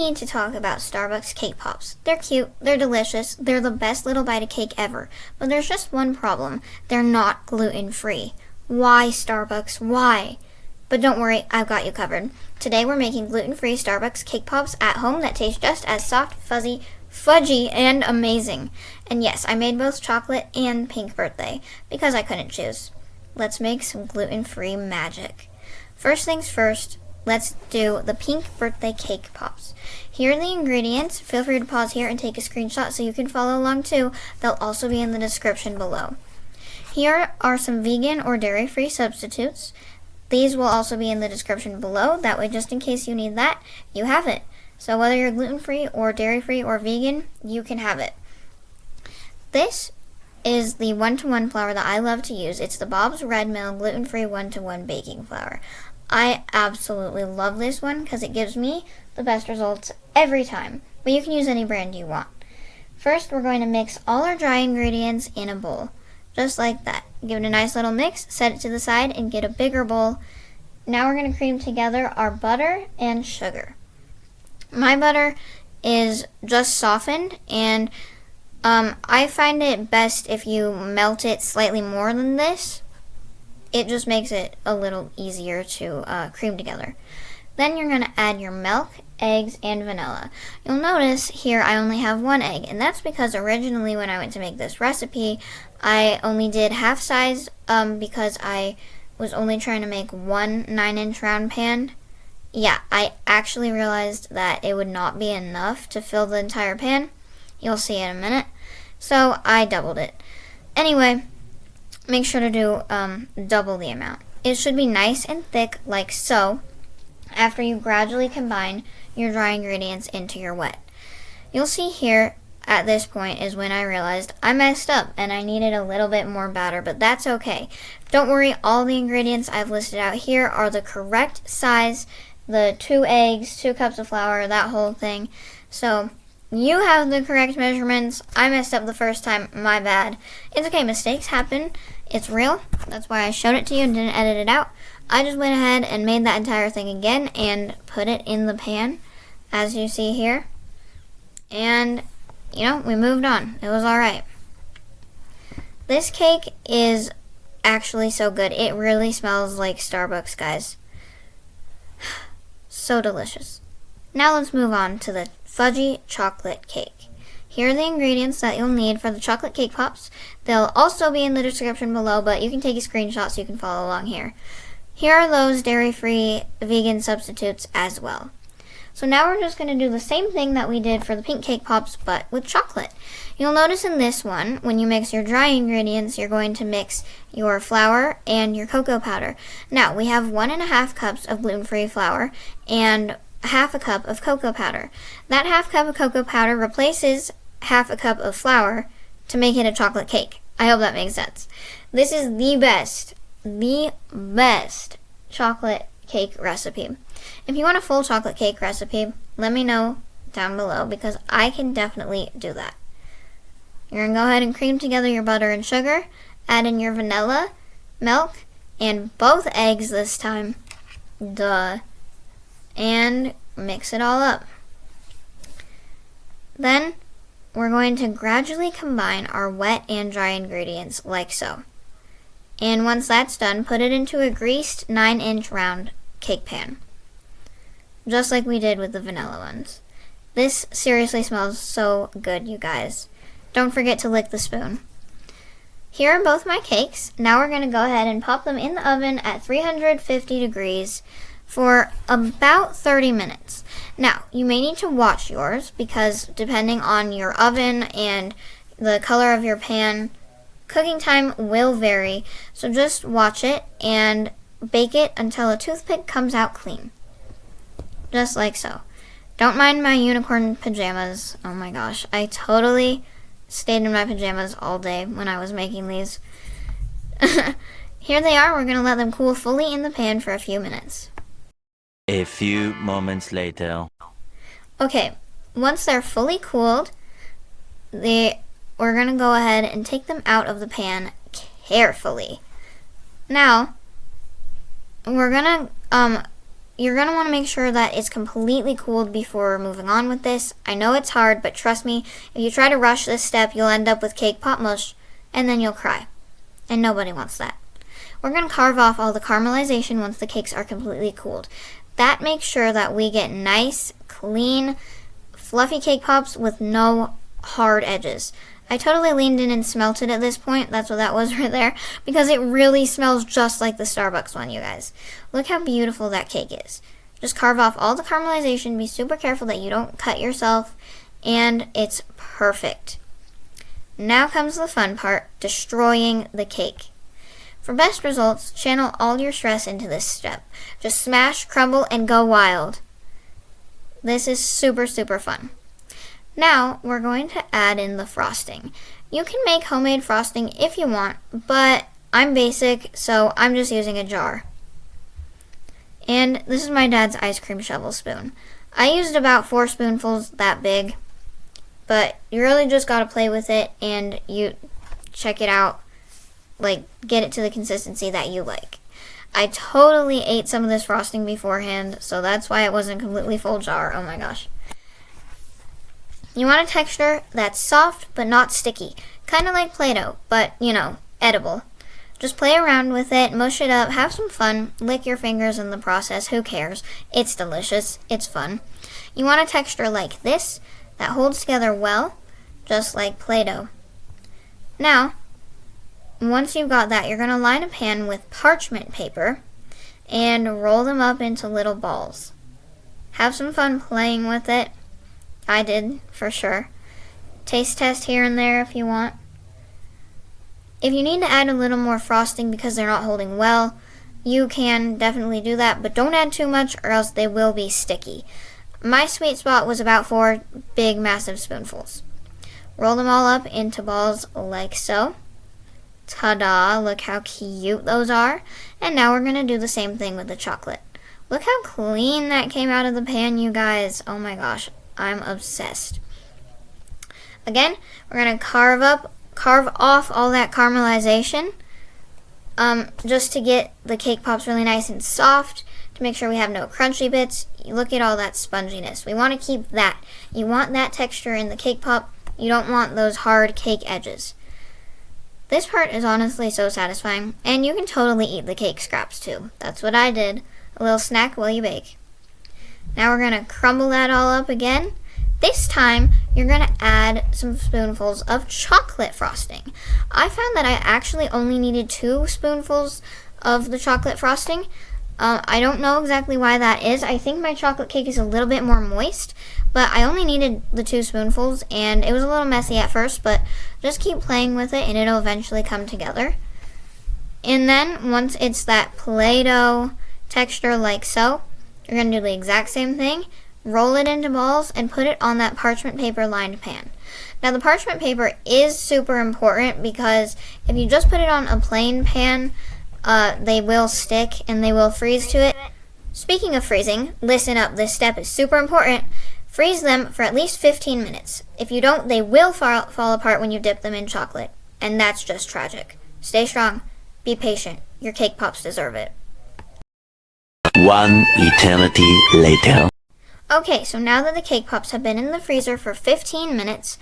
need to talk about Starbucks cake pops. They're cute, they're delicious, they're the best little bite of cake ever. But there's just one problem. They're not gluten-free. Why, Starbucks? Why? But don't worry, I've got you covered. Today we're making gluten-free Starbucks cake pops at home that taste just as soft, fuzzy, fudgy, and amazing. And yes, I made both chocolate and pink birthday because I couldn't choose. Let's make some gluten-free magic. First things first, let's do the pink birthday cake pops. Here are the ingredients. Feel free to pause here and take a screenshot so you can follow along too. They'll also be in the description below. Here are some vegan or dairy-free substitutes. These will also be in the description below. That way, just in case you need that, you have it. So whether you're gluten-free or dairy-free or vegan, you can have it. This is the 1-to-1 flour that I love to use. It's the Bob's Red Mill gluten-free 1-to-1 baking flour. I absolutely love this one because it gives me the best results every time. But you can use any brand you want. First, we're going to mix all our dry ingredients in a bowl. Just like that. Give it a nice little mix, set it to the side, and get a bigger bowl. Now we're going to cream together our butter and sugar. My butter is just softened, and I find it best if you melt it slightly more than this. It just makes it a little easier to cream together. Then you're going to add your milk, eggs, and vanilla. You'll notice here I only have 1 egg, and that's because originally when I went to make this recipe, I only did half size because I was only trying to make 1 9-inch round pan. Yeah, I actually realized that it would not be enough to fill the entire pan. You'll see in a minute. So I doubled it. Anyway, make sure to do double the amount. It should be nice and thick like so after you gradually combine your dry ingredients into your wet. You'll see here at this point is when I realized I messed up and I needed a little bit more batter, but that's okay. Don't worry, all the ingredients I've listed out here are the correct size, the 2 eggs, 2 cups of flour, that whole thing. So you have the correct measurements. I messed up the first time, my bad. It's okay, mistakes happen. It's real. That's why I showed it to you and didn't edit it out. I just went ahead and made that entire thing again and put it in the pan, as you see here. And, you know, we moved on. It was alright. This cake is actually so good. It really smells like Starbucks, guys. So delicious. Now let's move on to the fudgy chocolate cake. Here are the ingredients that you'll need for the chocolate cake pops. They'll also be in the description below, but you can take a screenshot so you can follow along here. Here are those dairy-free vegan substitutes as well. So now we're just going to do the same thing that we did for the pink cake pops, but with chocolate. You'll notice in this one, when you mix your dry ingredients, you're going to mix your flour and your cocoa powder. Now, we have 1.5 cups of gluten-free flour and half a cup of cocoa powder. That half cup of cocoa powder replaces half a cup of flour to make it a chocolate cake. I hope that makes sense. This is the best chocolate cake recipe. If you want a full chocolate cake recipe, let me know down below because I can definitely do that. You're going to go ahead and cream together your butter and sugar, add in your vanilla, milk, and both eggs this time. Duh. And mix it all up. Then we're going to gradually combine our wet and dry ingredients like so. And once that's done, put it into a greased 9-inch round cake pan. Just like we did with the vanilla ones. This seriously smells so good, you guys. Don't forget to lick the spoon. Here are both my cakes. Now we're going to go ahead and pop them in the oven at 350 degrees for about 30 minutes. Now, you may need to watch yours because depending on your oven and the color of your pan, cooking time will vary. So just watch it and bake it until a toothpick comes out clean. Just like so. Don't mind my unicorn pajamas. Oh my gosh, I totally stayed in my pajamas all day when I was making these. Here they are. We're going to let them cool fully in the pan for a few minutes. A few moments later. Okay, once they're fully cooled, we're going to go ahead and take them out of the pan carefully. Now, we're going to you're going to want to make sure that it's completely cooled before moving on with this. I know it's hard, but trust me, if you try to rush this step, you'll end up with cake pop mush, and then you'll cry. And nobody wants that. We're going to carve off all the caramelization once the cakes are completely cooled. That makes sure that we get nice, clean, fluffy cake pops with no hard edges. I totally leaned in and smelt it at this point. That's what that was right there. Because it really smells just like the Starbucks one, you guys. Look how beautiful that cake is. Just carve off all the caramelization. Be super careful that you don't cut yourself. And it's perfect. Now comes the fun part, destroying the cake. For best results, channel all your stress into this step. Just smash, crumble, and go wild. This is super, super fun. Now, we're going to add in the frosting. You can make homemade frosting if you want, but I'm basic, so I'm just using a jar. And this is my dad's ice cream shovel spoon. I used about 4 spoonfuls that big, but you really just gotta play with it and you check it out, like get it to the consistency that you like. I totally ate some of this frosting beforehand, so that's why it wasn't a completely full jar. Oh my gosh. You want a texture that's soft but not sticky. Kind of like Play-Doh, but, you know, edible. Just play around with it, mush it up, have some fun, lick your fingers in the process, who cares? It's delicious, it's fun. You want a texture like this that holds together well, just like Play-Doh. Now, once you've got that, you're going to line a pan with parchment paper and roll them up into little balls. Have some fun playing with it. I did, for sure. Taste test here and there if you want. If you need to add a little more frosting because they're not holding well, you can definitely do that, but don't add too much or else they will be sticky. My sweet spot was about 4 big, massive spoonfuls. Roll them all up into balls like so. Ta-da, look how cute those are. And now we're going to do the same thing with the chocolate. Look how clean that came out of the pan, you guys. Oh my gosh, I'm obsessed. Again, we're going to carve off all that caramelization just to get the cake pops really nice and soft, to make sure we have no crunchy bits. Look at all that sponginess. We want to keep that. You want that texture in the cake pop. You don't want those hard cake edges. This part is honestly so satisfying, and you can totally eat the cake scraps too. That's what I did. A little snack while you bake. Now we're going to crumble that all up again. This time, you're going to add some spoonfuls of chocolate frosting. I found that I actually only needed 2 spoonfuls of the chocolate frosting. I don't know exactly why that is. I think my chocolate cake is a little bit more moist, but I only needed the 2 spoonfuls, and it was a little messy at first, but just keep playing with it, and it'll eventually come together. And then, once it's that Play-Doh texture like so, you're going to do the exact same thing. Roll it into balls and put it on that parchment paper lined pan. Now the parchment paper is super important because if you just put it on a plain pan, they will stick and they will freeze to it. Speaking of freezing, listen up, this step is super important. Freeze them for at least 15 minutes. If you don't, they will fall apart when you dip them in chocolate, and that's just tragic. Stay strong, be patient, your cake pops deserve it. 1 eternity later. Okay, so now that the cake pops have been in the freezer for 15 minutes,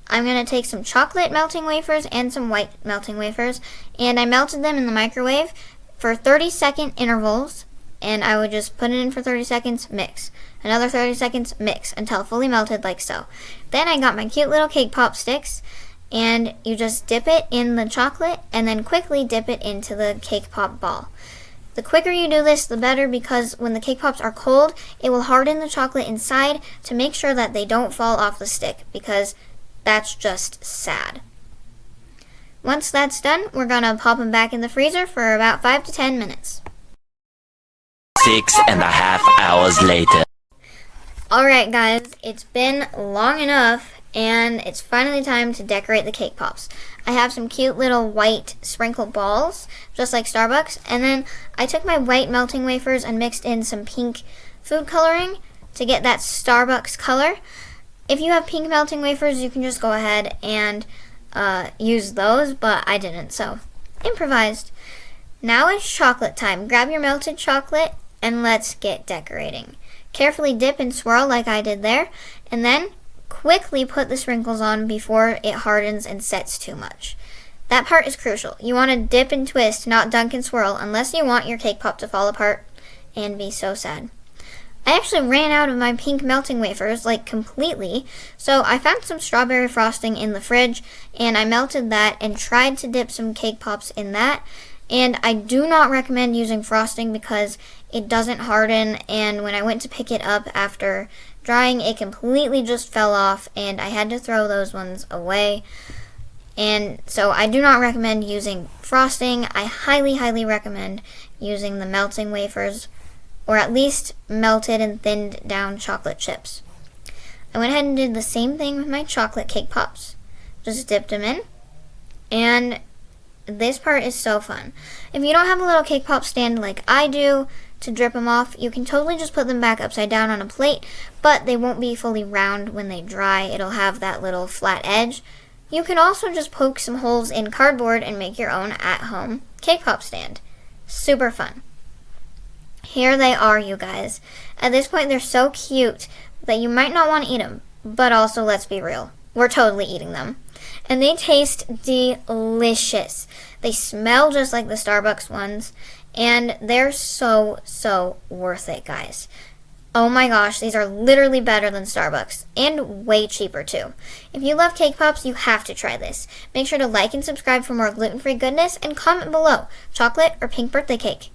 I'm going to take some chocolate melting wafers and some white melting wafers, and I melted them in the microwave for 30-second intervals, and I would just put it in for 30 seconds, mix. Another 30 seconds, mix, until fully melted like so. Then I got my cute little cake pop sticks, and you just dip it in the chocolate, and then quickly dip it into the cake pop ball. The quicker you do this, the better, because when the cake pops are cold, it will harden the chocolate inside to make sure that they don't fall off the stick, because that's just sad. Once that's done, we're going to pop them back in the freezer for about 5 to 10 minutes. 6.5 hours later. Alright guys, it's been long enough, and it's finally time to decorate the cake pops. I have some cute little white sprinkled balls, just like Starbucks, and then I took my white melting wafers and mixed in some pink food coloring to get that Starbucks color. If you have pink melting wafers, you can just go ahead and use those, but I didn't, so improvised. Now it's chocolate time. Grab your melted chocolate and let's get decorating. Carefully dip and swirl like I did there, and then quickly put the sprinkles on before it hardens and sets too much. That part is crucial. You want to dip and twist, not dunk and swirl, unless you want your cake pop to fall apart and be so sad. I actually ran out of my pink melting wafers, like completely, so I found some strawberry frosting in the fridge, and I melted that and tried to dip some cake pops in that. And I do not recommend using frosting because it doesn't harden, and when I went to pick it up after drying, it completely just fell off, and I had to throw those ones away. And so I do not recommend using frosting. I highly, highly recommend using the melting wafers, or at least melted and thinned down chocolate chips. I went ahead and did the same thing with my chocolate cake pops. Just dipped them in, and this part is so fun. If you don't have a little cake pop stand like I do to drip them off, you can totally just put them back upside down on a plate, but they won't be fully round when they dry. It'll have that little flat edge. You can also just poke some holes in cardboard and make your own at-home cake pop stand. Super fun. Here they are, you guys. At this point, they're so cute that you might not want to eat them, but also, let's be real, we're totally eating them. And they taste delicious. They smell just like the Starbucks ones, and they're so, so worth it, guys. Oh my gosh, these are literally better than Starbucks, and way cheaper too. If you love cake pops, you have to try this. Make sure to like and subscribe for more gluten-free goodness, and comment below, chocolate or pink birthday cake.